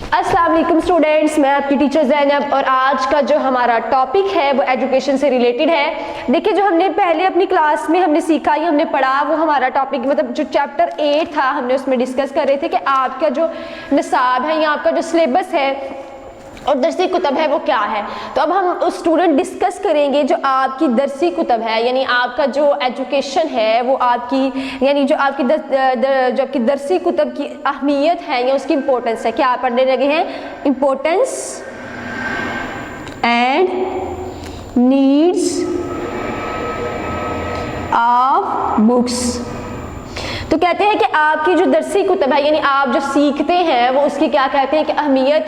अस्सलाम वालेकुम स्टूडेंट्स, मैं आपकी टीचर ज़ैनब और आज का जो हमारा टॉपिक है वो एजुकेशन से रिलेटेड है। देखिए, जो हमने पहले अपनी क्लास में हमने सीखा या हमने पढ़ा वो हमारा टॉपिक मतलब जो चैप्टर 8 था हमने उसमें डिस्कस कर रहे थे कि आपका जो निसाब है या आपका जो सिलेबस है और दरसी कुतब है वो क्या है। तो अब हम उस स्टूडेंट डिस्कस करेंगे जो आपकी दरसी कुतब है, यानी आपका जो एजुकेशन है वो आपकी यानी जो आपकी जो आपकी दरसी कुतब की अहमियत है या उसकी इम्पोर्टेंस है। क्या आप पढ़ने लगे हैं? Importance and needs of books. तो कहते हैं कि आपकी जो दरसी कुतब है यानी आप जो सीखते हैं वो उसकी क्या कहते हैं कि अहमियत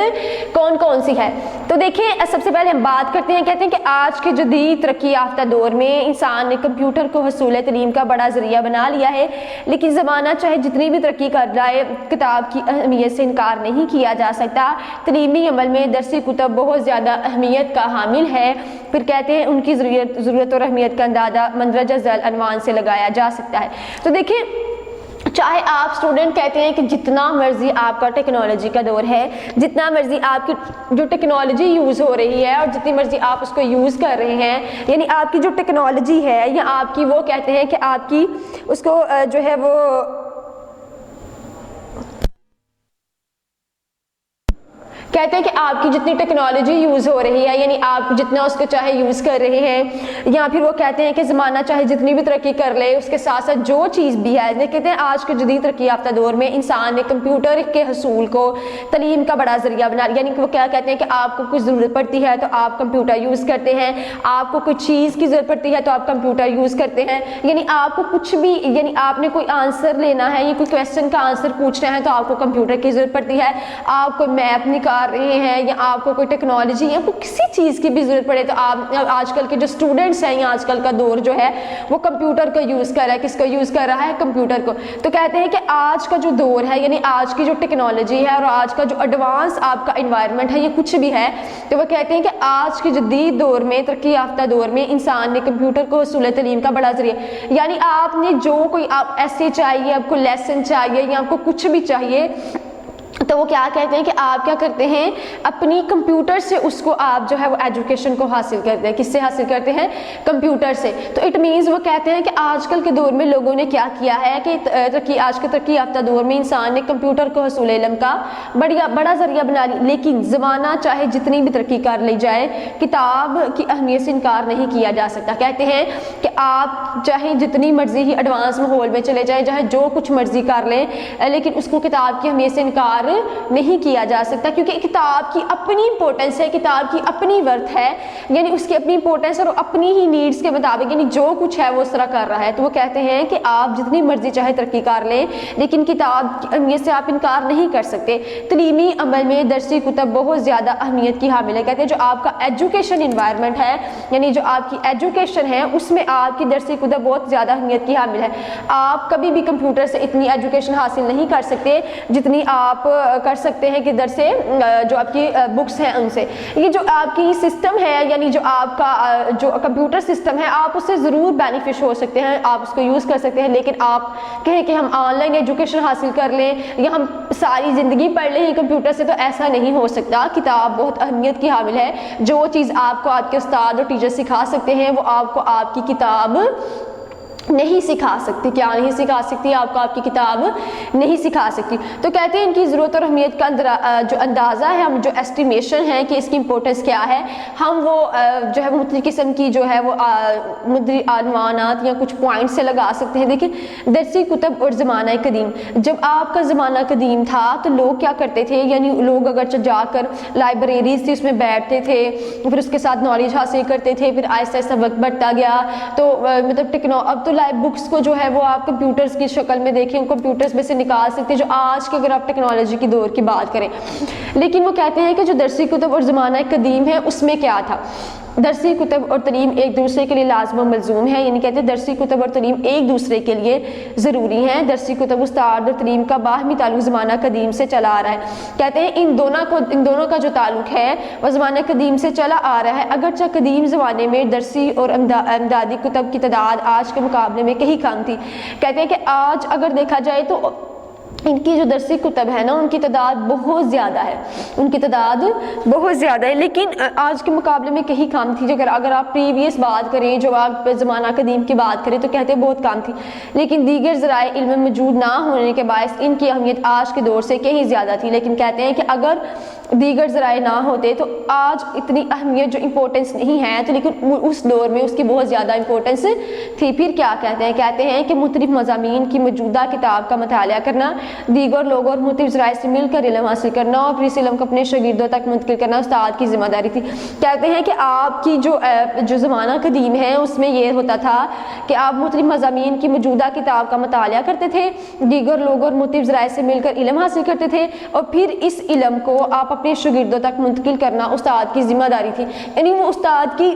कौन कौन सी है। तो देखिए, सबसे पहले हम बात करते हैं, कहते हैं कि आज के जदीद तरक्की याफ्ता दौर में इंसान ने कंप्यूटर को हसूल तलीम का बड़ा ज़रिया बना लिया है, लेकिन ज़माना चाहे जितनी भी तरक्की कर रहा है किताब की अहमियत से इनकार नहीं किया जा सकता। तलीमी अमल में दरसी कुतब बहुत ज़्यादा अहमियत का हामिल है। फिर कहते हैं उनकी ज़रूरत और अहमियत का अंदाज़ा मंदरजा ज़ैल अनवान से लगाया जा सकता है। तो देखिए, चाहे आप स्टूडेंट कहते हैं कि जितना मर्जी आपका टेक्नोलॉजी का दौर है, जितना मर्जी आपकी जो टेक्नोलॉजी यूज़ हो रही है और जितनी मर्जी आप उसको यूज़ कर रहे हैं, यानी आपकी जो टेक्नोलॉजी है या आपकी वो कहते हैं कि आपकी उसको जो है वो कहते हैं कि आपकी जितनी टेक्नोलॉजी यूज़ हो रही है यानी आप जितना उसको चाहे यूज़ कर रहे हैं, या फिर वो कहते हैं कि ज़माना चाहे जितनी भी तरक्की कर ले उसके साथ साथ जो चीज़ भी है, कहते हैं आज के जदीद तरक्की याफ्ता दौर में इंसान ने कंप्यूटर के हसूल को तलीम का बड़ा ज़रिया बना लिया। यानी कि वो क्या कहते हैं कि आपको कुछ ज़रूरत पड़ती है तो आप कंप्यूटर यूज़ करते हैं, आपको कुछ चीज़ की ज़रूरत पड़ती है तो आप कंप्यूटर यूज़ करते हैं, यानी आपको कुछ भी यानी आपने कोई आंसर लेना है या कोई क्वेश्चन का आंसर पूछना है तो आपको कंप्यूटर की ज़रूरत पड़ती है। आप कोई मैप निकाल रहे हैं या आपको कोई टेक्नोलॉजी या कोई किसी चीज़ की भी ज़रूरत पड़े तो आप आजकल के जो स्टूडेंट्स हैं या आजकल का दौर जो है वो कंप्यूटर को यूज़ कर रहा है। किसको यूज़ कर रहा है? कंप्यूटर को। तो कहते हैं कि आज का जो दौर है यानी आज की जो टेक्नोलॉजी है और आज का जो एडवांस आपका इन्वायरमेंट है ये कुछ भी है, तो वो कहते हैं कि आज के जदीद दौर में तरक्की याफ्ता दौर में इंसान ने कंप्यूटर को हसूल तलीम का बड़ा ज़रिया, यानी आपने जो कोई आप ऐसे चाहिए, आपको लेसन चाहिए या आपको कुछ भी चाहिए तो वो क्या कहते हैं कि आप क्या करते हैं अपनी कंप्यूटर से उसको आप जो है वो एजुकेशन को हासिल करते हैं। किससे हासिल करते हैं? कंप्यूटर से। तो इट मीन्स वो कहते हैं कि आजकल के दौर में लोगों ने क्या किया है कि आज के तरक्की याफ्ता दौर में इंसान ने कंप्यूटर को हसूल इल्म का बड़ा ज़रिया बना लिया, लेकिन ज़माना चाहे जितनी भी तरक्की कर ली जाए किताब की अहमियत से इनकार नहीं किया जा सकता। कहते हैं कि आप चाहे जितनी मर्जी ही एडवांस माहौल में चले जाएं, चाहे जो कुछ मर्जी कर लें, लेकिन उसको किताब की अहमियत से इनकार नहीं किया जा सकता, क्योंकि किताब की अपनी इंपॉर्टेंस है, किताब की अपनी वर्थ है, यानी उसकी अपनी इंपॉर्टेंस और अपनी ही नीड्स के मुताबिक यानी जो कुछ है वो उस तरह कर रहा है। तो वो कहते हैं कि आप जितनी मर्जी चाहे तरक्की कर लें लेकिन किताब की अहमियत से आप इनकार नहीं कर सकते। तलीमी अमल में दरसी कुतब बहुत ज़्यादा अहमियत की हामिल है। कहते हैं जो आपका एजुकेशन इन्वायरमेंट है यानी जो आपकी एजुकेशन है उसमें आपकी दरसी कुतब बहुत ज़्यादा अहमियत की हामिल है। आप कभी भी कंप्यूटर से इतनी एजुकेशन हासिल नहीं कर सकते जितनी आप कर सकते हैं किधर से, जो आपकी बुक्स हैं उनसे। ये जो आपकी सिस्टम है यानी जो आपका जो कंप्यूटर सिस्टम है आप उससे ज़रूर बेनिफिट हो सकते हैं, आप उसको यूज़ कर सकते हैं, लेकिन आप कहें कि हम ऑनलाइन एजुकेशन हासिल कर लें या हम सारी ज़िंदगी पढ़ लें कंप्यूटर से, तो ऐसा नहीं हो सकता। किताब बहुत अहमियत की हामिल है। जो चीज़ आपको आपके उस्ताद और टीचर सिखा सकते हैं वो आपको आपकी किताब नहीं सिखा सकती। क्या नहीं सिखा सकती? आपको आपकी किताब नहीं सिखा सकती। तो कहते हैं इनकी ज़रूरत और अहमियत का जो अंदाज़ा है, हम जो एस्टिमेशन है कि इसकी इंपॉर्टेंस क्या है, हम वो जो है मुख्तलिफ़ किस्म की जो है वो अनुमानात या कुछ पॉइंट से लगा सकते हैं। देखिए, दरसी कुतब और ज़माना कदीम, जब आपका ज़माना कदीम था तो लोग क्या करते थे, यानी लोग अगर जाकर लाइब्रेरीज थी उसमें बैठते थे, फिर उसके साथ नॉलेज हासिल करते थे, फिर आहिस्ता आहिस्ता वक्त बढ़ता गया तो मतलब अब तो बुक्स को जो है वो आप कंप्यूटर्स की शक्ल में देखें, कंप्यूटर्स में से निकाल सकते हैं जो आज के अगर आप टेक्नोलॉजी की दौर की बात करें। लेकिन वो कहते हैं कि जो दरसी कुतब और ज़माना कदीम है उसमें क्या था? दरसी कुतब और तलीम एक दूसरे के लिए लाज़िम व मलज़ूम है, यानी कहते हैं दरसी कुतब और तलीम एक दूसरे के लिए ज़रूरी हैं। दरसी कुतब उस्ताद और तलीम का बाहमी ताल्लुक़ ज़माना कदीम से चला आ रहा है। कहते हैं इन दोनों का जो ताल्लुक़ है वह ज़माना कदीम से चला आ रहा है, अगरचे कदीम ज़माने में दरसी और इमदादी कुतब की तादाद आज के मुकाबले में कहीं कम थी। कहते हैं कि आज अगर देखा जाए तो ان کی جو درسی کتب ہے نا ان کی تعداد بہت زیادہ ہے، ان کی تعداد بہت زیادہ ہے، لیکن آج کے مقابلے میں کہیں کم تھی۔ اگر آپ پریویس بات کریں، جو آپ زمانہ قدیم کی بات کریں تو کہتے ہیں بہت کم تھی، لیکن دیگر ذرائع علم موجود نہ ہونے کے باعث ان کی اہمیت آج کے دور سے کہیں زیادہ تھی۔ لیکن کہتے ہیں کہ اگر دیگر ذرائع نہ ہوتے تو آج اتنی اہمیت جو امپورٹنس نہیں ہے، تو لیکن اس دور میں اس کی بہت زیادہ امپورٹنس تھی۔ پھر کیا کہتے ہیں کہ مختلف مضامین کی موجودہ کتاب کا مطالعہ کرنا، دیگر لوگوں اور مختلف ذرائع سے مل کر علم حاصل کرنا اور پھر اس علم کو اپنے شاگردوں تک منتقل کرنا استاد کی ذمہ داری تھی۔ کہتے ہیں کہ آپ کی جو زمانہ قدیم ہے اس میں یہ ہوتا تھا کہ آپ مختلف مضامین کی موجودہ کتاب کا مطالعہ کرتے تھے، دیگر لوگوں اور مختلف ذرائع سے مل کر علم حاصل کرتے تھے، اور پھر اس علم کو آپ اپنے شاگردوں تک منتقل کرنا استاد کی ذمہ داری تھی۔ یعنی وہ استاد کی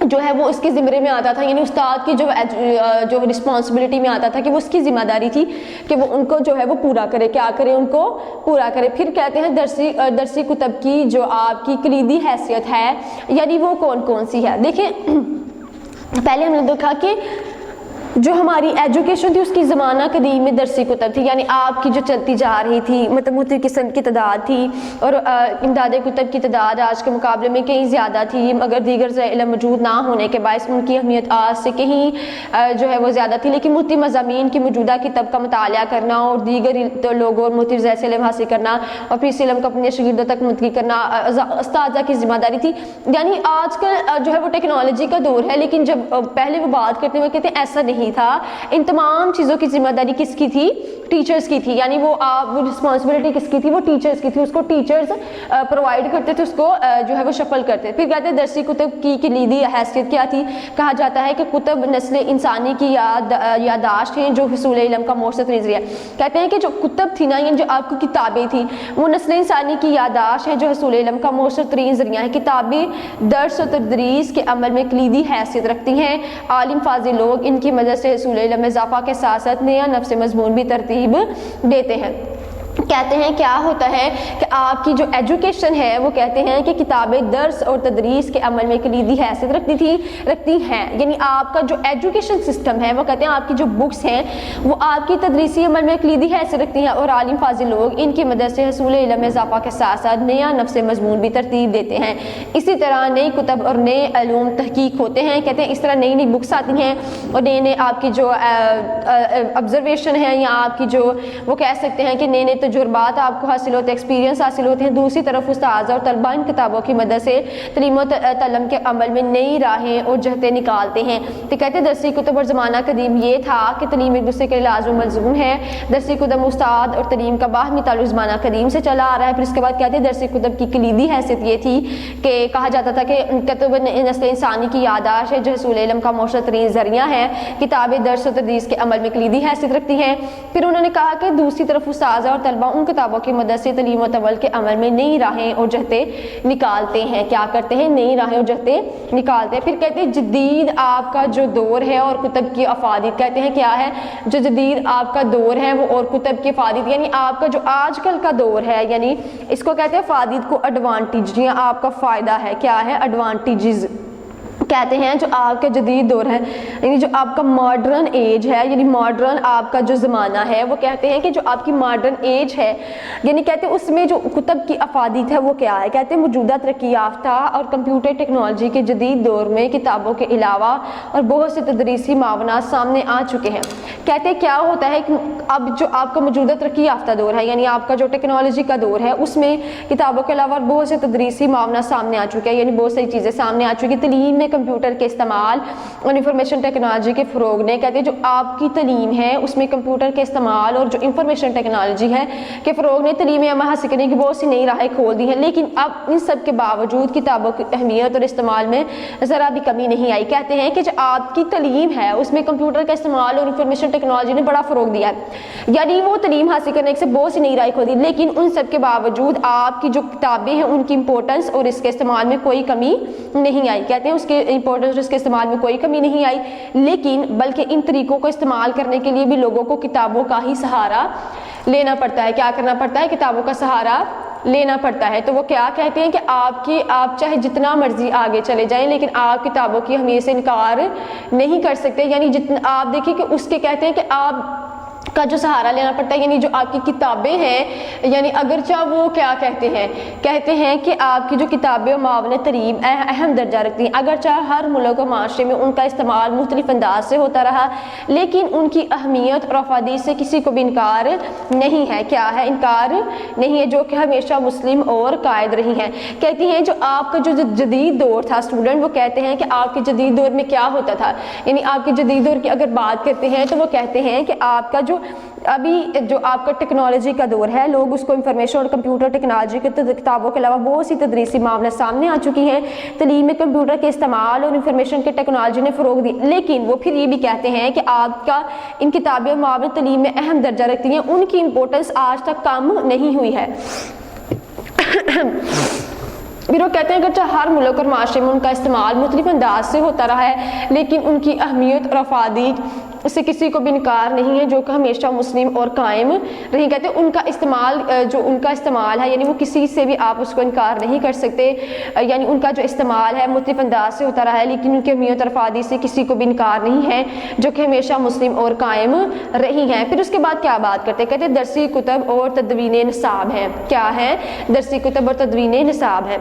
جو ہے وہ اس کے ذمرے میں آتا تھا، یعنی استاد کی جو رسپانسبلٹی میں آتا تھا کہ وہ اس کی ذمہ داری تھی کہ وہ ان کو جو ہے وہ پورا کرے، کیا کرے، ان کو پورا کرے۔ پھر کہتے ہیں درسی کتب کی جو آپ کی کلیدی حیثیت ہے، یعنی وہ کون کون سی ہے۔ دیکھیں پہلے ہم نے دیکھا کہ جو ہماری ایجوکیشن تھی اس کی زمانہ قدیم میں درسی کتب تھی، یعنی آپ کی جو چلتی جا رہی تھی، مطلب مختلف قسم کی تعداد تھی، اور امداد کتب کی تعداد آج کے مقابلے میں کہیں زیادہ تھی، مگر دیگر علم موجود نہ ہونے کے باعث ان کی اہمیت آج سے کہیں جو ہے وہ زیادہ تھی۔ لیکن مختلف مضامین کی موجودہ کتاب کا مطالعہ کرنا اور دیگر لوگوں اور مختلف ذرائع سے علم حاصل کرنا اور پھر اس علم کو اپنے شاگردوں تک منتقل کرنا اساتذہ کی ذمہ داری تھی۔ یعنی آج کل جو ہے وہ ٹیکنالوجی کا دور ہے، لیکن جب پہلے وہ بات کرتے ہوئے کہتے ہیں ایسا نہیں تھا، ان تمام چیزوں کی ذمہ داری کس کی تھی؟ ٹیچرز کی تھی، یعنی وہ رسپانسبلٹی کس کی تھی؟ وہ ٹیچرز کی تھی، اس کو ٹیچرز پرووائڈ کرتے تھے، اس کو جو ہے وہ شفل کرتے۔ پھر کہتے ہیں درسی کتب کی کلیدی حیثیت کیا تھی؟ کہا جاتا ہے کہ کتب نسل انسانی کی یادداشت ہیں جو حصول علم کا مؤثر ترین ذریعہ ہے۔ کہتے ہیں کہ جو کتب تھی نا، یعنی جو آپ کی کتابیں تھیں، وہ نسل انسانی کی یادداشت ہیں جو حصول علم کا مؤثر ترین ذریعہ ہے۔ کتابیں درس و تدریس کے عمل میں کلیدی حیثیت رکھتی ہیں۔ عالم فاضل لوگ ان کی مدد سے حصول علم میں اضافہ کے ساتھ ساتھ نیا نفس مضمون بھی ترتیب دیتے ہیں۔ کہتے ہیں کیا ہوتا ہے کہ آپ کی جو ایجوکیشن ہے وہ کہتے ہیں کہ کتابیں درس اور تدریس کے عمل میں کلیدی حیثیت رکھتی ہیں، یعنی آپ کا جو ایجوکیشن سسٹم ہے وہ کہتے ہیں آپ کی جو بکس ہیں وہ آپ کی تدریسی عمل میں کلیدی حیثیت رکھتی ہیں، اور عالم فاضل لوگ ان کی مدد سے حصول علم میں اضافہ کے ساتھ ساتھ نیا نفس مضمون بھی ترتیب دیتے ہیں۔ اسی طرح نئی کتب اور نئے علوم تحقیق ہوتے ہیں۔ کہتے ہیں اس طرح نئی نئی بکس آتی ہیں اور نئے آپ کی جو آبزرویشن ہے یا آپ کی جو وہ کہہ سکتے ہیں کہ نئے تجربات آپ کو حاصل ہوتے ہیں، ایکسپیرینس حاصل ہوتے ہیں۔ دوسری طرف استاد اور طلباء ان کتابوں کی مدد سے تعلیم و تعلم کے عمل میں نئی راہیں اور جہتیں نکالتے ہیں۔ تو کہتے ہیں درسی کتب اور زمانہ قدیم یہ تھا کہ تعلیم ایک دوسرے کے لازم و ملزوم ہے۔ درسی کتب استاد اور تعلیم کا باہمی تعلق زمانہ قدیم سے چلا آ رہا ہے۔ پھر اس کے بعد کہتے ہیں درسی کتب کی کلیدی حیثیت یہ تھی کہ کہا جاتا تھا کہ کتب نسل انسانی کی یادداشت ہے جو حصول علم کا مؤثر ترین ذریعہ ہے۔ کتابیں درس و تدریس کے عمل میں کلیدی حیثیت رکھتی ہیں۔ پھر انہوں نے کہا کہ دوسری طرف استاد اور طلباء ان کتابوں کی مدد سے تعلیم و تعلم کے عمل میں نئی راہیں اور جہتیں نکالتے ہیں۔ کیا کرتے ہیں؟ نئی راہیں اور جہتیں نکالتے ہیں۔ پھر کہتے ہیں جدید آپ کا جو دور ہے اور کتب کی افادیت، کہتے ہیں کیا ہے جو جدید آپ کا دور ہے وہ اور کتب کی افادیت، یعنی آپ کا جو آج کل کا دور ہے، یعنی اس کو کہتے ہیں افادیت کو ایڈوانٹیج، یا آپ کا فائدہ ہے، کیا ہے؟ ایڈوانٹیجز کہتے ہیں جو آپ کا جدید دور ہے، یعنی جو آپ کا ماڈرن ایج ہے، یعنی ماڈرن آپ کا جو زمانہ ہے، وہ کہتے ہیں کہ جو آپ کی ماڈرن ایج ہے، یعنی کہتے ہیں اس میں جو کتب کی افادیت ہے وہ کیا ہے؟ کہتے ہیں موجودہ ترقی یافتہ اور کمپیوٹر ٹیکنالوجی کے جدید دور میں کتابوں کے علاوہ اور بہت سے تدریسی معاونات سامنے آ چکے ہیں۔ کہتے ہیں کیا ہوتا ہے کہ اب جو آپ کا موجودہ ترقی یافتہ دور ہے، یعنی آپ کا جو ٹیکنالوجی کا دور ہے، اس میں کتابوں کے علاوہ بہت سے تدریسی معاونات سامنے آ چکے ہیں، یعنی بہت ساری چیزیں سامنے آ چکی ہیں۔ تعلیم میں کمپیوٹر کے استعمال اور انفارمیشن ٹیکنالوجی کے فروغ نے، کہتے ہیں جو آپ کی تعلیم ہے اس میں کمپیوٹر کے استعمال اور جو انفارمیشن ٹیکنالوجی ہے کے فروغ نے تعلیم عامہ حاصل کرنے کی بہت سی نئی راہیں کھول دی ہیں، لیکن اب ان سب کے باوجود کتابوں کی اہمیت اور استعمال میں ذرا بھی کمی نہیں آئی۔ کہتے ہیں کہ جو آپ کی تعلیم ہے اس میں کمپیوٹر کا استعمال اور انفارمیشن ٹیکنالوجی نے بڑا فروغ دیا ہے، یعنی وہ تعلیم حاصل کرنے سے بہت سی نئی راہیں کھول دی، لیکن ان سب کے باوجود آپ کی جو کتابیں ہیں ان کی امپورٹنس اور اس کے استعمال میں کوئی کمی نہیں آئی۔ کہتے ہیں اس کے امپورٹنس اور اس کے استعمال میں کوئی کمی نہیں آئی، لیکن بلکہ ان طریقوں کو استعمال کرنے کے لیے بھی لوگوں کو کتابوں کا ہی سہارا لینا پڑتا ہے۔ کیا کرنا پڑتا ہے؟ کتابوں کا سہارا لینا پڑتا ہے۔ تو وہ کیا کہتے ہیں کہ آپ چاہے جتنا مرضی آگے چلے جائیں لیکن آپ کتابوں کی اہمیت سے انکار نہیں کر سکتے، یعنی جتنا آپ دیکھیں کہ اس کے کہتے ہیں کہ آپ کا جو سہارا لینا پڑتا ہے، یعنی جو آپ کی کتابیں ہیں، یعنی اگرچہ وہ کیا کہتے ہیں کہ آپ کی جو کتابیں و معاون ترین اہم درجہ رکھتی ہیں، اگرچہ ہر ملک و معاشرے میں ان کا استعمال مختلف انداز سے ہوتا رہا، لیکن ان کی اہمیت اور افادیت سے کسی کو بھی انکار نہیں ہے۔ کیا ہے؟ انکار نہیں ہے، جو کہ ہمیشہ مسلم اور قائد رہی ہیں۔ کہتی ہیں جو آپ کا جو جدید دور تھا اسٹوڈنٹ، وہ کہتے ہیں کہ آپ کے جدید دور میں کیا ہوتا تھا، یعنی آپ کے جدید دور کی اگر بات کرتے ہیں تو وہ کہتے ہیں کہ آپ کا جو ابھی جو آپ کا ٹیکنالوجی کا دور ہے، لوگ اس کو انفارمیشن اور کمپیوٹر ٹیکنالوجی کے کتابوں کے علاوہ بہت سی تدریسی معاملات سامنے آ چکی ہیں، تعلیم میں کمپیوٹر کے استعمال اور انفارمیشن کے ٹیکنالوجی نے فروغ دی، لیکن وہ پھر یہ بھی کہتے ہیں کہ آپ کا ان کتابیں معاون تعلیم میں اہم درجہ رکھتی ہیں، ان کی امپورٹنس آج تک کم نہیں ہوئی ہے۔ پھر وہ کہتے ہیں اگرچہ ہر ملک اور معاشرے میں ان کا استعمال مختلف انداز سے ہوتا رہا ہے، لیکن ان کی اہمیت اور افادیت اس سے کسی کو بھی انکار نہیں ہے، جو کہ ہمیشہ مسلم اور قائم رہی۔ کہتے ہیں ان کا استعمال جو ان کا استعمال ہے، یعنی وہ کسی سے بھی آپ اس کو انکار نہیں کر سکتے، یعنی ان کا جو استعمال ہے مختلف انداز سے ہوتا رہا ہے، لیکن ان کی اہمیت اور افادیت سے کسی کو بھی انکار نہیں ہے، جو کہ ہمیشہ مسلم اور قائم رہی ہیں۔ پھر اس کے بعد کیا بات کرتے ہیں؟ کہتے ہیں درسی کتب اور تدوین نصاب ہے۔ کیا ہے؟ درسی کتب اور تدوین نصاب ہے۔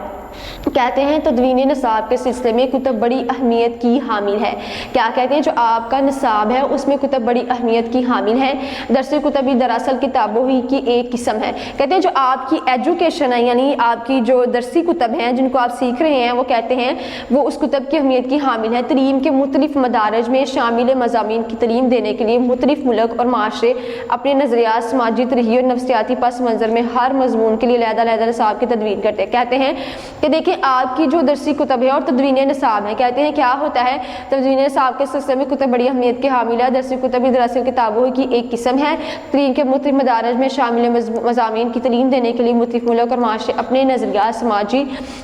کہتے ہیں تدوین نصاب کے سلسلے میں کتب بڑی اہمیت کی حامل ہے۔ کیا کہتے ہیں؟ جو آپ کا نصاب ہے اس میں کتب بڑی اہمیت کی حامل ہے۔ درسی کتب ہی دراصل کتابوں ہی کی ایک قسم ہے۔ کہتے ہیں جو آپ کی ایجوکیشن ہے، یعنی آپ کی جو درسی کتب ہیں جن کو آپ سیکھ رہے ہیں، وہ کہتے ہیں وہ اس کتب کی اہمیت کی حامل ہے۔ تعلیم کے مختلف مدارج میں شامل مضامین کی تعلیم دینے کے لیے مختلف ملک اور معاشرے اپنے نظریات، سماجی ترقی اور نفسیاتی پس منظر میں ہر مضمون کے لیے علیحدہ نصاب کی تدوین کرتے ہیں۔ کہتے ہیں کہ دیکھیں آپ کی جو درسی کتب ہے اور تدوین نصاب ہے، کہتے ہیں کیا ہوتا ہے؟ تدوین نصاب کے سلسلے میں کتب بڑی اہمیت کے حامل ہے۔ درسی کتب بھی دراصل کتابوں کی ایک قسم ہے۔ تعلیم کے مختلف مدارج میں شامل مضامین کی تعلیم دینے کے لیے مختلف ملک اور معاشرے اپنے نظریات، سماجی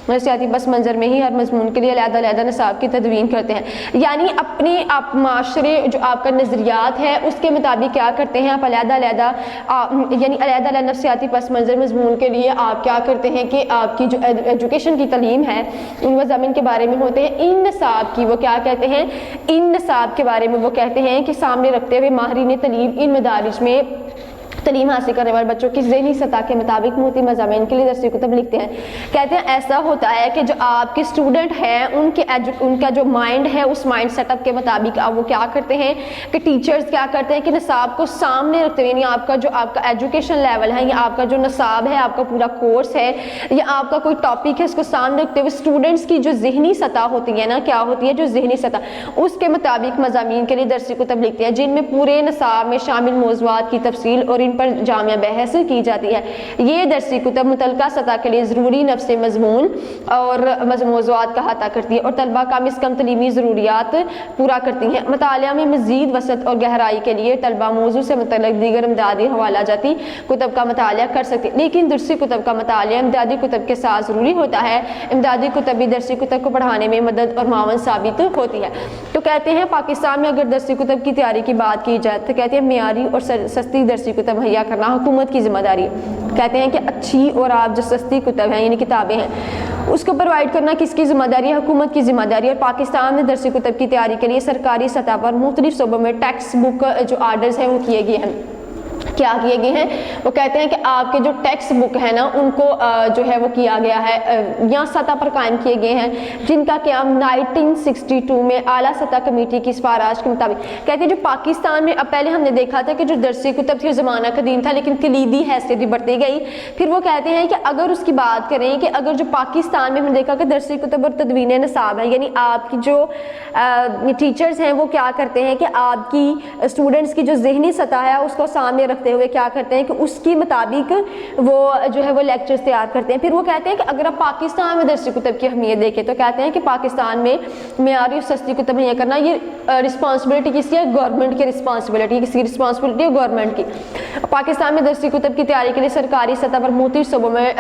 نفسیاتی پس منظر میں ہی ہر مضمون کے لیے علیحدہ نصاب کی تدوین کرتے ہیں، یعنی اپنے آپ معاشرے جو آپ کا نظریات ہے اس کے مطابق کیا کرتے ہیں آپ علیحدہ یعنی علیحدہ نفسیاتی پس منظر مضمون کے لیے آپ کیا کرتے ہیں کہ آپ کی جو ایجوکیشن کی تعلیم ہے ان مضامین کے بارے میں ہوتے ہیں۔ ان نصاب کی وہ کیا کہتے ہیں؟ ان نصاب کے بارے میں وہ کہتے ہیں کہ سامنے رکھتے ہوئے ماہرین تعلیم ان مدارج میں تعلیم حاصل کرنے والے بچوں کی ذہنی سطح کے مطابق مختلف مضامین کے لیے درسی کتب لکھتے ہیں۔ کہتے ہیں ایسا ہوتا ہے کہ جو آپ کے اسٹوڈنٹ ہیں ان کا جو مائنڈ ہے اس مائنڈ سیٹ اپ کے مطابق آپ وہ کیا کرتے ہیں کہ ٹیچرز کیا کرتے ہیں کہ نصاب کو سامنے رکھتے ہوئے، یعنی آپ کا ایجوکیشن لیول ہے یا آپ کا جو نصاب ہے، آپ کا پورا کورس ہے یا آپ کا کوئی ٹاپک ہے، اس کو سامنے رکھتے ہوئے اسٹوڈنٹس کی جو ذہنی سطح ہوتی ہے نا، کیا ہوتی ہے جو ذہنی سطح، اس کے مطابق مضامین کے لیے درسی کتب لکھتے ہیں جن میں پورے نصاب میں شامل موضوعات کی تفصیل اور ان پر جامع بحث کی جاتی ہے۔ یہ درسی کتب متعلقہ سطح کے لیے ضروری نفس مضمون اور موضوعات کا احاطہ کرتی ہے اور طلبہ کم از کم تعلیمی ضروریات پورا کرتی ہیں۔ مطالعہ میں مزید وسعت اور گہرائی کے لیے طلبہ موضوع سے متعلق دیگر امدادی حوالہ جاتی کتب کا مطالعہ کر سکتے ہیں، لیکن درسی کتب کا مطالعہ امدادی کتب کے ساتھ ضروری ہوتا ہے۔ امدادی کتب بھی درسی کتب کو پڑھانے میں مدد اور معاون ثابت ہوتی ہے۔ تو کہتے ہیں پاکستان میں اگر درسی کتب کی تیاری کی بات کی جائے تو کہتے ہیں معیاری اور سستی درسی کتب مہیا کرنا حکومت کی ذمہ داری ہے۔ کہتے ہیں کہ اچھی اور آپ جو سستی کتب ہیں یعنی کتابیں ہیں اس کو پرووائڈ کرنا کس کی ذمہ داری ہے؟ حکومت کی ذمہ داری ہے۔ اور پاکستان میں درسی کتب کی تیاری کے لیے سرکاری سطح پر مختلف صوبوں میں ٹیکسٹ بک جو آرڈرز ہیں وہ کیے گئے ہیں۔ کیا کیے گئے ہیں؟ وہ کہتے ہیں کہ آپ کے جو ٹیکسٹ بک ہے نا ان کو جو ہے وہ کیا گیا ہے یہاں سطح پر قائم کیے گئے ہیں جن کا قیام 1962 میں اعلیٰ سطح کمیٹی کی سفارش کے مطابق۔ کہتے ہیں جو پاکستان میں اب پہلے ہم نے دیکھا تھا کہ جو درسی کتب تھی وہ زمانہ قدیم تھا لیکن کلیدی حیثیت بھی بڑھتی گئی۔ پھر وہ کہتے ہیں کہ اگر اس کی بات کریں کہ اگر جو پاکستان میں ہم نے دیکھا کہ درسی کتب اور تدوین نصاب ہے، یعنی آپ کی جو ٹیچرز ہیں وہ کیا کرتے ہیں کہ آپ کی اسٹوڈنٹس کی جو ذہنی سطح ہے اس کو سامنے رکھتے ہوئے کیا کرتے ہیں کہ اس کی مطابق وہ جو ہے وہ لیکچرز تیار کرتے ہیں۔ پھر وہ کہتے ہیں کہ اگر آپ پاکستان میں درسی کتب کی اہمیت دیکھیں تو کہتے ہیں کہ پاکستان میں معیاری اور سستی کتب مہیا کرنا یہ رسپانسبلٹی کس کی ہے؟ گورنمنٹ کی رسپانسبلٹی، کس کی رسپانسبلٹی ہے؟ گورنمنٹ کی۔ پاکستان میں درسی کتب کی تیاری کے لیے سرکاری سطح پر مختلف صوبوں میں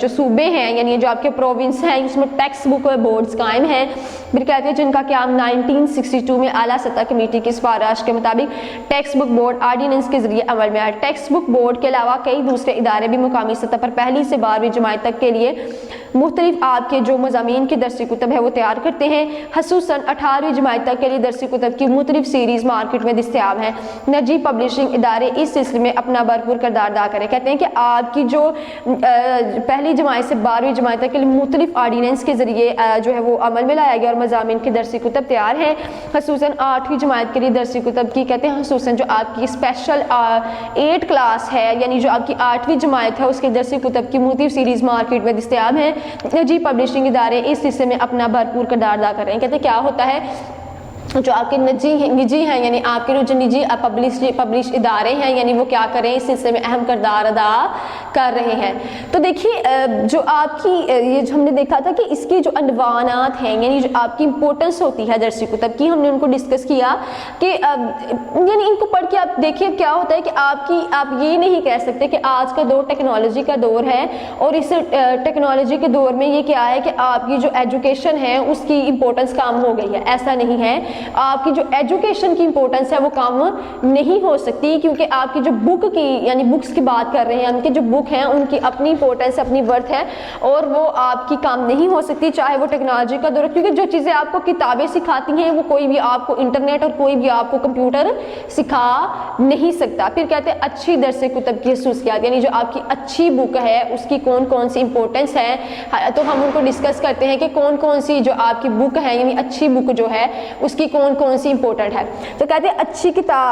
جو صوبے ہیں یعنی جو آپ کے پروونس ہیں اس میں ٹیکسٹ بک بورڈز قائم ہیں۔ پھر کہتے ہیں جن کا قیام 1962 میں اعلیٰ سطح کمیٹی کی سفارش کے مطابق ٹیکسٹ بک بورڈ آرڈیننس کے ذریعے عمل میں آیا۔ टेक्स्ट बुक बोर्ड के अलावा कई दूसरे इदारे भी मुकामी सतह पर पहली से 12वीं जमात तक के लिए मुख्तलिफ आपके जो मज़ामीन की दरसी कुतब है वो तैयार करते हैं। खसूसन 18वीं जमात तक के लिए दरसी कुतब की मुख्तलिफ सीरीज़ मार्केट में दस्तयाब हैं। निजी पब्लिशिंग इदारे इस सिलसिले में अपना भरपूर किरदार अदा करें। कहते हैं कि आपकी जो पहली जमात से 12वीं जमात तक के लिए मुख्तलिफ ऑर्डिनेंस के ज़रिए जो है वो अमल में लाया गया और मज़ामीन की दरसी कुतब तैयार हैं। खसूसन 8वीं जमात के लिए दरसी कुतब की कहते हैं खसूसन जो आपकी स्पेशल 8 क्लास है यानी जो आपकी 8वीं जमात है उसके दरसी कुतब की मुख्तलिफ सीरीज़ मार्केट में दस्तयाब हैं। निजी पब्लिशिंग इदारे इस हिस्से में अपना भरपूर किरदार अदा कर रहे हैं। कहते हैं क्या होता है जो आपके निजी हैं यानी आपके जो निजी पब्लिश इदारे हैं यानी वो क्या करें इस सिलसिले में अहम किरदार अदा कर रहे हैं। तो देखिए जो आपकी ये जो हमने देखा था कि इसकी जो अनवानात हैं यानी जो आपकी इंपॉर्टेंस होती है दरसी कुतब की हमने उनको डिस्कस किया कि यानी इनको पढ़ के आप देखिए क्या होता है कि आप ये नहीं कह सकते कि आज का दौर टेक्नोलॉजी का दौर है और इस टेक्नोलॉजी के दौर में ये क्या है कि आपकी जो एजुकेशन है उसकी इंपॉर्टेंस कम हो गई है। ऐसा नहीं है, आपकी जो एजुकेशन की इंपॉर्टेंस है वो कम नहीं हो सकती क्योंकि आपकी जो बुक की यानी बुक्स की बात कर रहे हैं उनके जो बुक हैं उनकी अपनी इंपॉर्टेंस अपनी वर्थ है और वो आपकी कम नहीं हो सकती चाहे वो टेक्नोलॉजी का दौर, क्योंकि जो चीज़ें आपको किताबें सिखाती हैं वो कोई भी आपको इंटरनेट और कोई भी आपको कंप्यूटर सिखा नहीं सकता। फिर कहते हैं अच्छी दरसे कुतब की खसूसियात यानी जो आपकी अच्छी बुक है उसकी कौन कौन सी इंपॉर्टेंस है, तो हम उनको डिस्कस करते हैं कि कौन कौन सी जो आपकी बुक है यानी अच्छी बुक जो है उसकी कौन कौन सी इंपॉर्टेंट है। तो कहते हैं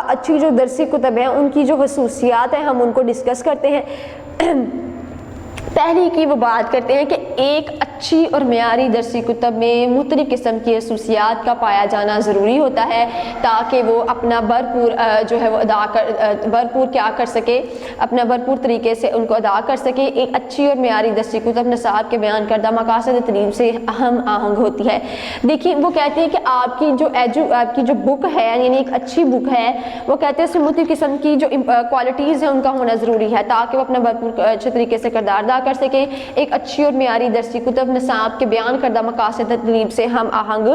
अच्छी जो दरसी कुतब है उनकी जो खसूसियात है हम उनको डिस्कस करते हैं। पहली की वो बात करते हैं कि एक अच्छी और मेयारी दरसी कुतब में मुख्तलिफ किस्म की खसूसियात का पाया जाना ज़रूरी होता है ताकि वो अपना भरपूर जो है वो भरपूर क्या कर सके, अपना भरपूर तरीके से उनको अदा कर सके। एक अच्छी और मेयारी दरसी कुतब निसाब के बयान करदा मकासद तरीम से अहम आहंग होती है। देखिए वो कहते हैं कि आपकी जो बुक है यानी एक अच्छी बुक है वो कहते हैं मुख्तलिफ किस्म की जो क्वालिटीज़ हैं उनका होना ज़रूरी है ताकि वो अपना भरपूर अच्छे तरीके से किरदार अदा कर सके। एक अच्छी और मेयारी दरसी कुतब निसाब के बयान करदा मकासद तरीब से हम आहंग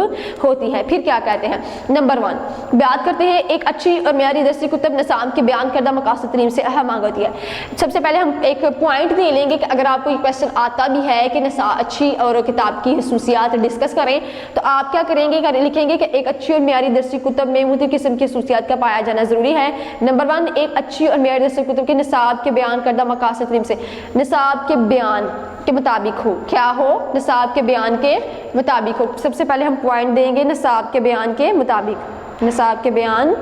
होती है। फिर क्या कहते हैं, नंबर 1 बात करते हैं एक अच्छी और मेयारी दरसी कुतब निसाब के बयान करदा मकासद तरीब से अहम आहंग होती है। सबसे पहले हम एक पॉइंट दे लेंगे कि अगर आपको ये क्वेश्चन आता भी है कि अच्छी और किताब की खसूसियात डिस्कस करें तो आप क्या करेंगे, लिखेंगे कि एक अच्छी और मेयारी दरसी कुतब में मुख्तलिफ किस्म की खसूसियात का पाया जाना ज़रूरी है। नंबर 1 एक अच्छी और मेयारी दरसी कुतब के निसाब के बयान करदा मकासद तरीब से निसाब के बयान के मुताबिक हो, क्या हो, निसाब के बयान के मुताबिक हो। सबसे पहले हम पॉइंट देंगे निसाब के बयान के मुताबिक, निसाब के बयान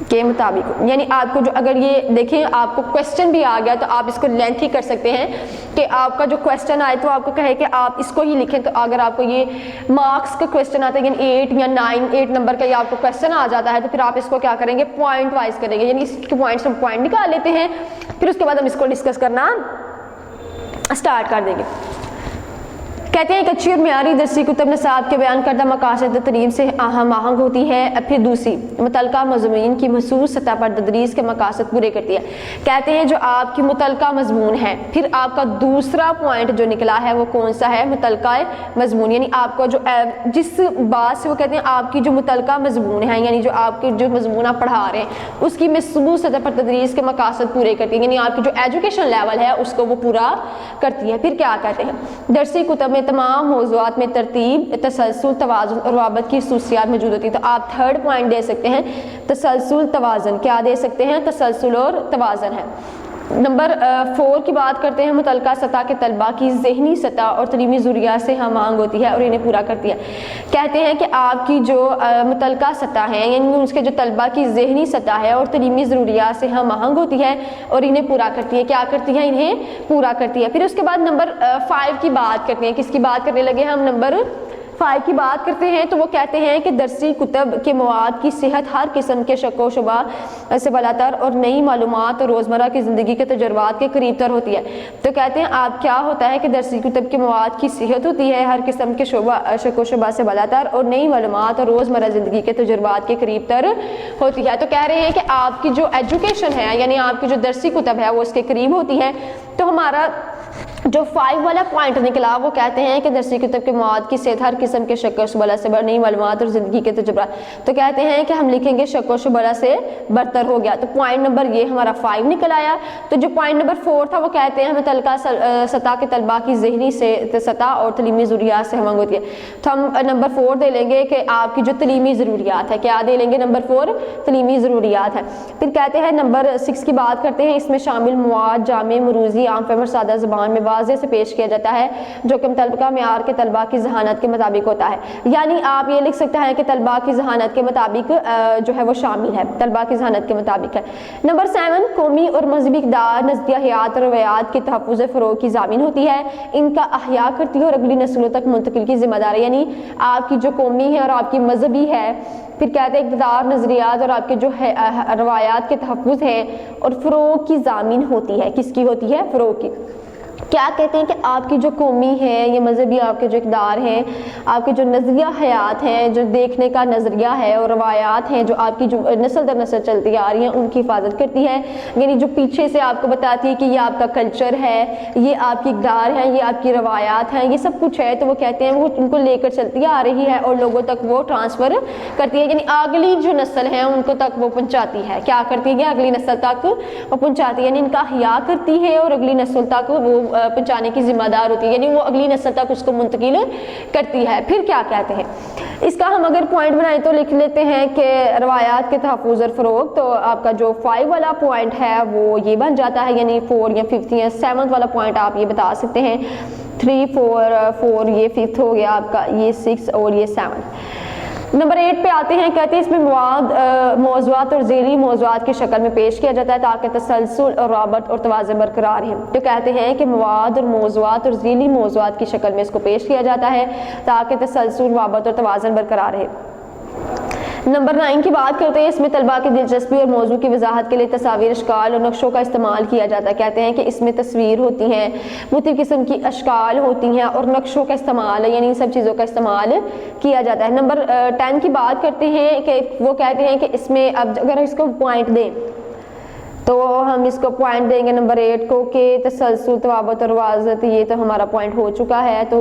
के मुताबिक यानी आपको जो अगर ये देखें आपको क्वेश्चन भी आ गया तो आप इसको लेंथी कर सकते हैं कि आपका जो क्वेश्चन आए तो आपको कहे कि आप इसको ही लिखें। तो अगर आपको ये मार्क्स का क्वेश्चन आता है यानी 8 या 9 8 नंबर का ये आपको क्वेश्चन आ जाता है तो फिर आप इसको क्या करेंगे, पॉइंट वाइज करेंगे यानी इसके पॉइंट्स हम पॉइंट निकाल लेते हैं फिर उसके बाद हम इसको डिस्कस करना स्टार्ट कर देंगे। कहते हैं एक अच्छी और मेयारी दरसी कुतब निसाब के बयान करदा मकासद तरीब से अहम आहंग होती है। फिर दूसरी मुतलका मज़मून की महसूस सतह पर तदरीस के मकासद पूरे करती है। कहते हैं जो आपकी मुतलका मज़मून है, फिर आपका दूसरा पॉइंट जो निकला है वो कौन सा है, मुतलका मज़मून यानी आपका जो जिस बात से वो कहते हैं आपकी जो मुतलका मज़मून है यानी जो आपके जो मज़मून आप पढ़ा रहे हैं उसकी महसूस सतह पर तदरीस के मकासद पूरे करती है यानी आपकी जो एजुकेशन लेवल है उसको वो पूरा करती है। फिर क्या कहते हैं दरसी कुतब में तमाम मौज़ूआत में तरतीब, तसलसल, तवाज़ुन और वाबत की खसूसियात मौजूद होती है। तो आप थर्ड पॉइंट दे सकते हैं तसलसल तवाज़ुन, क्या दे सकते हैं, तसलसल और तवाज़ुन है। नंबर 4 की बात करते हैं मुतलका सतह के तलबा की ज़हनी सतह और तलीमी ज़रूरियात से हम आहंग होती है और इन्हें पूरा करती है। कहते हैं कि आपकी जो मुतलका सतह है यानी उसके जो तलबा की ज़हनी सतह है और तलीमी ज़रूरियात से हम आहंग होती है और इन्हें पूरा करती है। क्या करती है, इन्हें पूरा करती है। फिर उसके बाद नंबर 5 की बात करते हैं, किसकी बात करने लगे हम, नंबर 5 की बात करते हैं। तो वो कहते हैं कि दरसी कुतब के मवाद की सेहत हर किस्म के शक व शुबा से बलातर और नई मालूमात और रोज़मर्रा की ज़िंदगी के तजुर्बात के करीब तर होती है। तो कहते हैं आप क्या होता है कि दरसी कुतब के मवाद की सेहत होती है हर किस्म के शक व शुबा से बलातर और नई मालूमात और रोज़मर्रा ज़िंदगी के तजुर्बात के करीब तर होती है। तो कह रहे हैं कि आपकी जो एजुकेशन है यानी आपकी जो दरसी कुतब है वो उसके करीब होती है। तो हमारा जो 5 वाला पॉइंट निकला वो कहते हैं कि दरसी किताब के मौद की सेहत हर किस्म के शक व शुबला से नई मालूमात और ज़िंदगी के तजुर्बा। तो कहते हैं कि हम लिखेंगे शक व शुबला से बरतर हो गया। तो पॉइंट नंबर ये हमारा 5 निकल आया। तो जो पॉइंट नंबर 4 था वो कहते हैं हमें तलका सतह के तलबा की ज़हनी से सतह और तलीमी ज़रूरियात से हमंग होती है। तो हम नंबर 4 दे लेंगे कि आपकी जो तलीमी ज़रूरियात है, क्या दे लेंगे नंबर 4 तलीमी ज़रूरियात है। फिर कहते हैं नंबर 6 की बात करते हैं, इसमें शामिल मवाद जामे मरूजी आम फहम और सादा ज़बान में वाज़े से पेश किया जाता है जो कि तलबा मेयार के तलबा की ज़हानत के मुताबिक होता है। यानी आप ये लिख सकते हैं कि तलबा की ज़हानत के मुताबिक जो है वो शामिल है, तलबा की ज़हानत के मुताबिक है। नंबर 7 कौमी और मजहबी इक़दार नज़रिया हयात और रवायात के तहफ़्फ़ुज़ फ़रोग़ की ज़ामिन होती है, इनका अहया करती है और अगली नस्लों तक मुंतकिल की ज़िम्मेदारी। यानी आपकी जो कौमी है और आपकी मजहबी है, फिर कहते हैं इक़दार नज़रियात और आपके जो है रवायात के तहफ़्फ़ुज़ हैं और फ़रोग़ की ज़ामिन होती है। किसकी होती है? फ़रोग़ की। क्या कहते हैं कि आपकी जो कौमी है, ये मजहबी आपके जो इक़दार हैं, आपके जो नज़रिया हयात हैं, जो देखने का नज़रिया है और रवायात हैं जो आपकी जो नस्ल दर नस्ल चलती आ रही हैं, उनकी हिफाजत करती है। यानी जो पीछे से आपको बताती है कि ये आपका कल्चर है, ये आपकी इक़दार है, ये आपकी रवायात हैं, ये सब कुछ है। तो वो कहते हैं वो उनको लेकर चलती आ रही है और लोगों तक वो ट्रांसफ़र करती है। यानी अगली जो नस्ल है उनको तक वो पहुँचाती है। क्या करती है? अगली नस्ल तक वो पहुँचाती है, यानी इनका हया करती है और अगली नस्ल तक वो पहुँचाने की जिम्मेदार होती है, यानी वो अगली नस्ल तक उसको मुंतकिल करती है। फिर क्या कहते हैं इसका, हम अगर पॉइंट बनाएं तो लिख लेते हैं कि रवायात के तहफ़्फ़ुज़ और फ़रोग़। तो आपका जो 5 वाला पॉइंट है वो ये बन जाता है, यानी 4 या 5th या 7th वाला पॉइंट आप ये बता सकते हैं। 3 4 ये 5th हो गया आपका, ये 6 और ये 7। नंबर 8 पे आते हैं, कहते हैं इसमें मवाद मौज़ूआत और ज़ेली मौज़ूआत की शक्ल में पेश किया जाता है ताकि तसलसल और राबत और तवाज़ुन बरकरार है। तो कहते हैं कि मवाद और मौज़ूआत और ज़ेली मौज़ूआत की शक्ल में इसको पेश किया जाता है ताकि तसलसल राबत और तवाज़ुन बरकरार है। नंबर 9 की बात करते हैं, इसमें तलबा की दिलचस्पी और मौजू की वजाहत के लिए तस्वीर, अशकाल और नक्शों का इस्तेमाल किया जाता है। कहते हैं कि इसमें तस्वीर होती हैं, मुख्तलिफ किस्म की अशकाल होती हैं और नक्शों का इस्तेमाल, यानी इन सब चीज़ों का इस्तेमाल किया जाता है। नंबर 10 की बात करते हैं कि वो कहते हैं कि इसमें अब अगर इसको पॉइंट दें तो हम इसको पॉइंट देंगे नंबर 8 को कि तसलसल तवाबत और वाज़त, ये तो हमारा पॉइंट हो चुका है। तो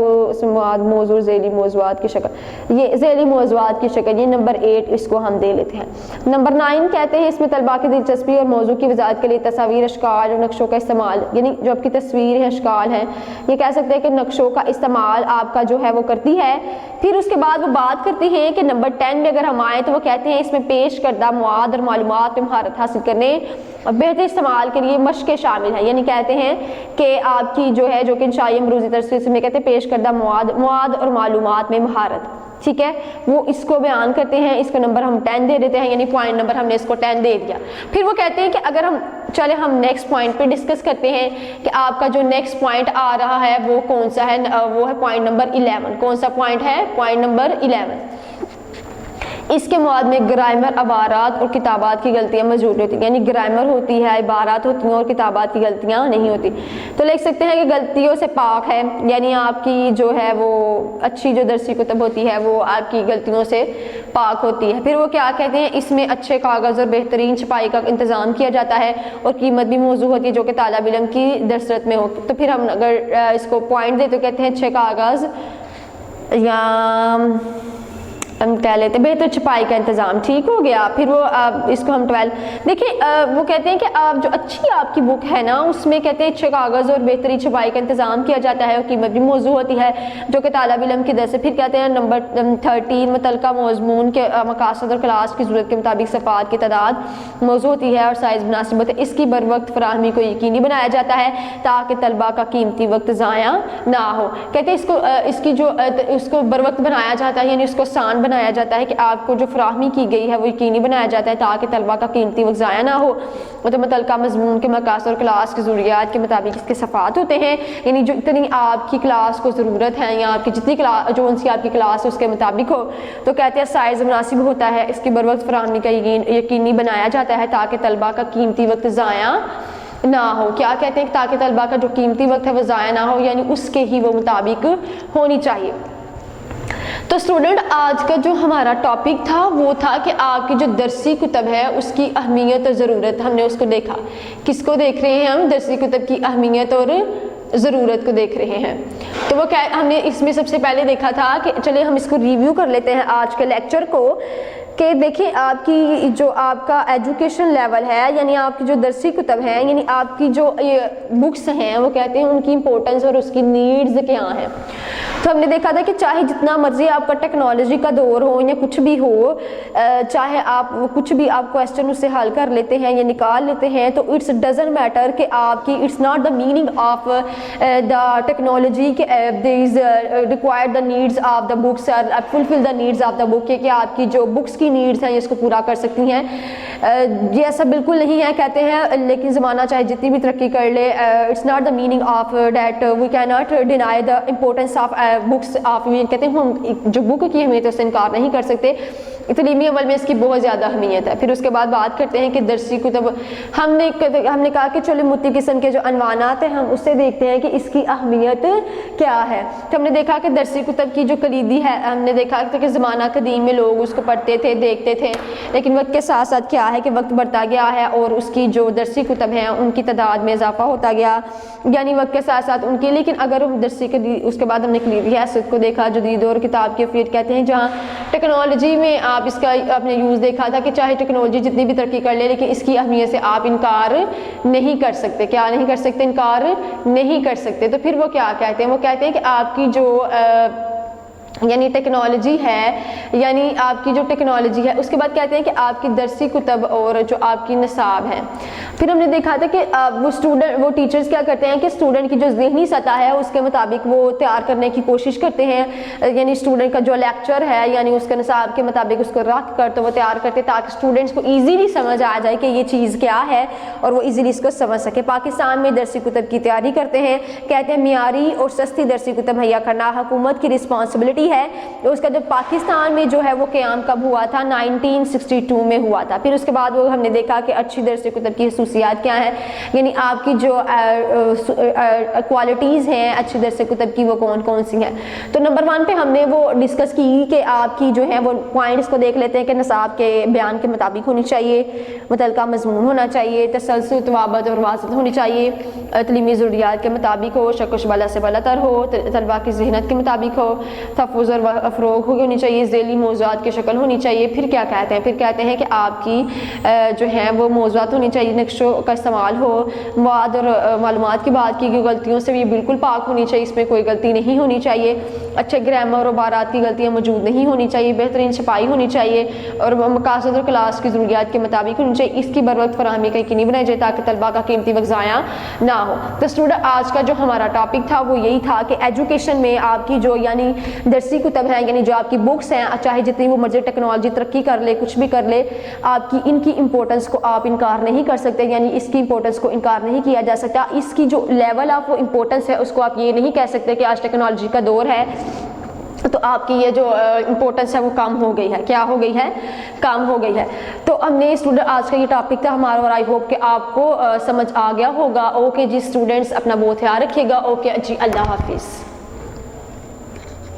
मौजू ज़ेली मौज़ूआत की शक्ल, ये ज़ेली मौज़ूआत की शक्ल, ये नंबर 8 इसको हम दे लेते हैं। नंबर 9 कहते हैं इसमें तलबा की दिलचस्पी और मौजू की वजाहत के लिए तस्वीर, अशकाल और नक्शों का इस्तेमाल, यानी जो आपकी तस्वीर है, अशकाल हैं, ये कह सकते हैं कि नक्शों का इस्तेमाल आपका जो है वो करती है। फिर उसके बाद वो बात करती हैं कि नंबर 10 में अगर हम आए तो वो कहते हैं इसमें पेश करदा मवाद और मालूमात में महारत हासिल करने और बेहतर इस्तेमाल के लिए मशक़ें शामिल हैं। यानी कहते हैं कि आपकी जो है जो कि इंशाई अमरूज़ी तस्वीर में कहते हैं पेश करदा मवाद और मालूमात में महारत, ठीक है, वो इसको बयान करते हैं। इसको नंबर हम 10 दे देते हैं, यानी पॉइंट नंबर हमने इसको 10 दे दिया। फिर वो कहते हैं कि अगर हम चले हम नेक्स्ट पॉइंट पे डिस्कस करते हैं कि आपका जो नेक्स्ट पॉइंट आ रहा है वो कौन सा है, वो है पॉइंट नंबर 11। कौन सा पॉइंट है? Point number 11। इसके मवाद में ग्रामर, अबारात और किताबात की गलतियाँ मौजूद होती हैं, यानी ग्रामर होती है, इबारात होती हैं और किताबात की गलतियाँ नहीं होती। तो लिख सकते हैं कि गलतियों से पाक है, यानी आपकी जो है वो अच्छी जो दरसी कुतब होती है वो आपकी गलतियों से पाक होती है। फिर वो क्या कहते हैं, इसमें अच्छे कागज़ और बेहतरीन छपाई का इंतज़ाम किया जाता है और कीमत भी मौजू होती है जो कि तालिब इल्म की दरसत में हो। तो फिर हम अगर इसको पॉइंट दे तो कहते हैं अच्छे कागज़ या हम कह लेते हैं बेहतर छपाई का इंतज़ाम, ठीक हो गया। फिर वो इसको हम 12 देखिए, वो कहते हैं कि आप जो अच्छी आपकी बुक है ना उसमें कहते हैं अच्छे कागज़ और बेहतरीन छपाई का इंतज़ाम किया जाता है और कीमत भी मौजू होती है जो कि तालिब इल्म की दर से। फिर कहते हैं नंबर 13 मुतलका मज़मून के मकासद और क्लास की ज़रूरत के मुताबिक सफ़ात की तादाद मौजू होती है और साइज़ मुनासिब होता है। इसकी बर वक्त फराहमी को यकीनी बनाया जाता है ताकि तलबा का कीमती वक्त ज़ाया ना हो। कहते हैं इसकी जो इसको बर वक्त बनाया जाता है, यानी इसको आसान बनाया जाता है कि आपको जो फराहमी की गई है वो यकीनी बनाया जाता है ताकि तलबा का कीमती वक्त ज़ाया ना हो। तो मुतलका मज़मून के मकासद और क्लास की ज़रूरियात के मुताबिक इसके सफ़ात होते हैं, यानी जो इतनी आपकी क्लास को ज़रूरत है या आपकी जितनी क्लास जो उनकी आपकी क्लास है उसके मुताबिक हो। तो कहते हैं साइज़ मुनासिब होता है, इसकी बर वक्त फराहमी का यकीनी बनाया जाता है ताकि तलबा का कीमती वक्त ज़ाया ना हो। क्या कहते हैं ताकि तलबा का जो कीमती वक्त है वो ज़ाया ना हो, यानी उसके ही वो मुताबिक होनी चाहिए। तो स्टूडेंट आज का जो हमारा टॉपिक था वो था कि आपकी जो दरसी कुतब है उसकी अहमियत और ज़रूरत, हमने उसको देखा। किसको देख रहे हैं हम? दरसी कुतब की अहमियत और ضرورت کو دیکھ رہے ہیں. تو وہ ہم نے اس میں سب سے پہلے دیکھا تھا کہ چلے ہم اس کو ریویو کر لیتے ہیں آج کے لیکچر کو کہ دیکھیں آپ کی جو آپ کا ایجوکیشن لیول ہے یعنی آپ کی جو درسی کتب ہیں یعنی آپ کی جو بکس ہیں وہ کہتے ہیں ان کی امپورٹنس اور اس کی نیڈز کیا ہیں. تو ہم نے دیکھا تھا کہ چاہے جتنا مرضی آپ کا ٹیکنالوجی کا دور ہو یا کچھ بھی ہو, چاہے آپ کچھ بھی آپ کویسچن اس سے حل کر لیتے ہیں یا نکال لیتے ہیں, تو اٹس ڈزنٹ میٹر کہ آپ کی it's not the meaning of the technology کہ these require the needs of the books fulfil the needs of the book, کہ آپ کی جو بکس کی نیڈز ہیں اس کو پورا کر سکتی ہیں. یہ ایسا بالکل نہیں ہے کہتے ہیں, لیکن زمانہ چاہے جتنی بھی ترقی کر لے it's not the meaning of that we can not deny the importance of books of, کہتے ہیں ہم جو بک کی اہمیت ہے اس سے انکار نہیں کر سکتے. تعلیمی عمل میں اس کی بہت زیادہ اہمیت ہے. پھر اس کے بعد بات کرتے ہیں کہ درسی کتب, ہم نے کہا کہ چلے متی قسم کے جو عنوانات ہیں ہم اس سے دیکھتے ہیں کہ اس کی اہمیت کیا ہے. تو ہم نے دیکھا کہ درسی کتب کی جو کلیدی ہے, ہم نے دیکھا کہ زمانہ قدیم میں لوگ اس کو پڑھتے تھے دیکھتے تھے, لیکن وقت کے ساتھ ساتھ کیا ہے کہ وقت بڑھتا گیا ہے اور اس کی جو درسی کتب ہیں ان کی تعداد میں اضافہ ہوتا گیا, یعنی وقت کے ساتھ ساتھ ان کی. لیکن اگر ہم درسی اس کے بعد ہم نے کلیدی حیثیت کو دیکھا, جدید دور کتاب کی افیت کہتے ہیں جہاں ٹیکنالوجی میں آپ اس کا آپ نے یوز دیکھا تھا کہ چاہے ٹیکنالوجی جتنی بھی ترقی کر لے لیکن اس کی اہمیت سے آپ انکار نہیں کر سکتے. کیا نہیں کر سکتے؟ انکار نہیں کر سکتے. تو پھر وہ کیا کہتے ہیں؟ وہ کہتے ہیں کہ آپ کی جو یعنی ٹیکنالوجی ہے, یعنی آپ کی جو ٹیکنالوجی ہے اس کے بعد کہتے ہیں کہ آپ کی درسی کتب اور جو آپ کی نصاب ہیں. پھر ہم نے دیکھا تھا کہ وہ ٹیچرز کیا کرتے ہیں کہ اسٹوڈنٹ کی جو ذہنی سطح ہے اس کے مطابق وہ تیار کرنے کی کوشش کرتے ہیں, یعنی اسٹوڈنٹ کا جو لیکچر ہے یعنی اس کے نصاب کے مطابق اس کو رکھ کر تو وہ تیار کرتے تاکہ اسٹوڈنٹس کو ایزیلی سمجھ آ جائے کہ یہ چیز کیا ہے اور وہ ایزیلی اس کو سمجھ سکے. پاکستان میں درسی کتب کی تیاری کرتے ہیں, کہتے ہیں معیاری اور سستی درسی کتب مہیا کرنا حکومت کی رسپانسبلٹی ہے. اس کا جو پاکستان میں جو ہے وہ قیام کب ہوا تھا؟ 1962 میں ہوا تھا. پھر اس کے بعد وہ ہم نے دیکھا کہ اچھی درسی کتب کی خصوصیات کیا ہیں, یعنی آپ کی جو کوالٹیز ہیں اچھی درسی کتب کی وہ کون کون سی ہیں. تو نمبر 1 پہ ہم نے وہ ڈسکس کی کہ آپ کی جو ہے وہ پوائنٹس کو دیکھ لیتے ہیں کہ نصاب کے بیان کے مطابق ہونی چاہیے, متعلقہ مضمون ہونا چاہیے, تسلسل توابط اور واضح ہونی چاہیے, تعلیمی ضروریات کے مطابق ہو, شک و شبہہ سے بالا تر ہو, طلباء کی ذہنیت کے مطابق ہو, تحفظ اور افروغ ہونی چاہیے, ذیلی موضوعات کی شکل ہونی چاہیے. پھر کیا کہتے ہیں؟ پھر کہتے ہیں کہ آپ کی جو ہے وہ موضوعات ہونی چاہیے, نقشوں کا استعمال ہو, مواد اور معلومات کی بات کی گئی, غلطیوں سے بھی بالکل پاک ہونی چاہیے, اس میں کوئی غلطی نہیں ہونی چاہیے, اچھے گرامر اور عبارات کی غلطیاں موجود نہیں ہونی چاہیے, بہترین چھپائی ہونی چاہیے اور مقاصد اور کلاس کی ضروریات کے مطابق ہونی چاہیے. اس کی بر وقت فراہمی کا یقینی بنایا جائے تاکہ طلباء کا قیمتی وقت ضائع نہ ہو. تو اسٹوڈنٹ آج کا جو ہمارا ٹاپک تھا وہ یہی تھا کہ ایجوکیشن میں آپ کی جو یعنی درسی کتب ہیں یعنی جو آپ کی بکس ہیں, چاہے جتنی وہ مرضی ٹیکنالوجی ترقی کر لے کچھ بھی کر لے, آپ کی ان کی امپورٹنس کو آپ انکار نہیں کر سکتے, یعنی اس کی امپورٹنس کو انکار نہیں کیا جا سکتا. اس کی جو لیول آف وہ امپورٹنس ہے اس کو آپ یہ نہیں کہہ سکتے کہ آج ٹیکنالوجی کا دور ہے تو آپ کی یہ جو امپورٹنس ہے وہ کم ہو گئی ہے. کیا ہو گئی ہے؟ کم ہو گئی ہے. تو ہم نے اسٹوڈنٹ آج کا یہ ٹاپک تھا ہمارا اور آئی ہوپ کہ آپ کو سمجھ آ گیا ہوگا. اوکے جی اسٹوڈنٹس, اپنا بہت خیال رکھیے گا. اوکے جی, اللہ حافظ.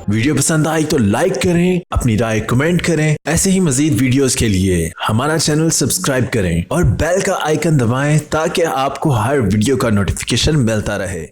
ویڈیو پسند آئی تو لائک کریں, اپنی رائے کمنٹ کریں. ایسے ہی مزید ویڈیوز کے لیے ہمارا چینل سبسکرائب کریں اور بیل کا آئیکن دبائیں تاکہ آپ کو ہر ویڈیو کا نوٹیفیکیشن ملتا رہے.